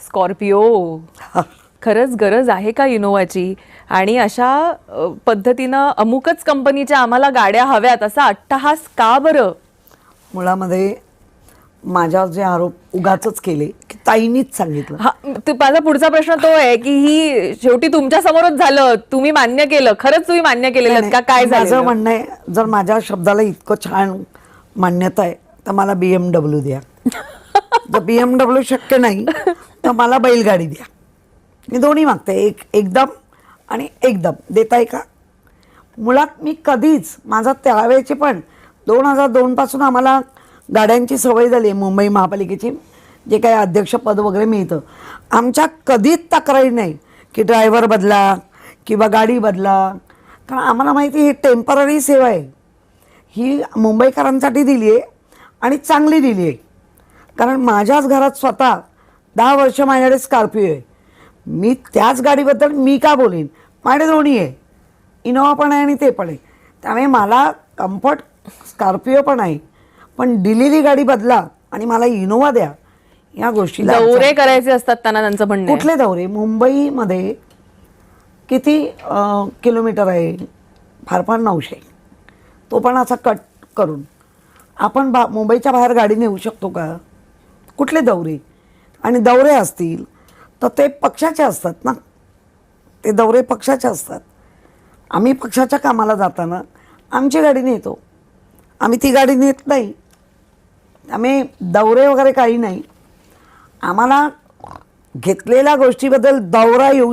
Scorpio. खरंच गरज आहे का इनोव्हाची? आणि अशा पद्धतीनं अमुकच कंपनीच्या आम्हाला गाड्या हव्यात असा अट्टहास का बरं? मुळामध्ये माझ्यावर जे आरोप उगाचच केले की ताईनीच सांगितलं. हा, माझा पुढचा प्रश्न तो आहे की ही शेवटी तुमच्या समोरच झालं, तुम्ही मान्य केलं, खरंच तुम्ही मान्य केलेलं का काय माझं झालं? म्हणणं आहे, जर माझ्या शब्दाला इतकं छान मान्यता आहे तर मला BMW द्या. जर BMW शक्य नाही तर मला बैलगाडी द्या. मी दोन्ही मागते, एकदम आणि एकदम. देताय का? मुळात मी कधीच, माझा त्यावेळेची पण 2002 पासून आम्हाला गाड्यांची सवय झाली आहे. मुंबई महापालिकेची जे काही अध्यक्षपद वगैरे मिळतं, आमच्या कधीच तक्रारी नाही की ड्रायव्हर बदला किंवा गाडी बदला. कारण आम्हाला माहिती ही टेम्पररी सेवा आहे, ही मुंबईकरांसाठी दिली आहे आणि चांगली दिली आहे. कारण माझ्याच घरात स्वतः 10 वर्ष माझ्याकडे स्कॉर्पिओ आहे. मी त्याच गाडीबद्दल मी का बोलेन? माझ्याकडे दोन्ही आहे, इनोवा पण आहे आणि ते पण आहे. त्यामुळे मला कम्फर्ट स्कॉर्पिओ पण आहे, पण दिलेली गाडी बदला आणि मला इनोवा द्या, या गोष्टीला दौरे करायचे असतात त्यांना, त्यांचं म्हणणं आहे. कुठले दौरे? मुंबईमध्ये किती किलोमीटर आहे? फार फार 900. तो पण असा कट करून आपण मुंबईच्या बाहेर गाडी नेऊ शकतो का? कुठले दौरे? आणि दौरे असतील तर ते पक्षाचे असतात ना, ते दौरे पक्षाचे असतात. आम्ही पक्षाच्या कामाला जाताना आमची गाडी नेतो, आम्ही ती गाडी नेत नाही. आम्ही दौरे वगैरे काही नाही. आम्हाला घेतलेल्या गोष्टीबद्दल दौरा येऊ शकतो.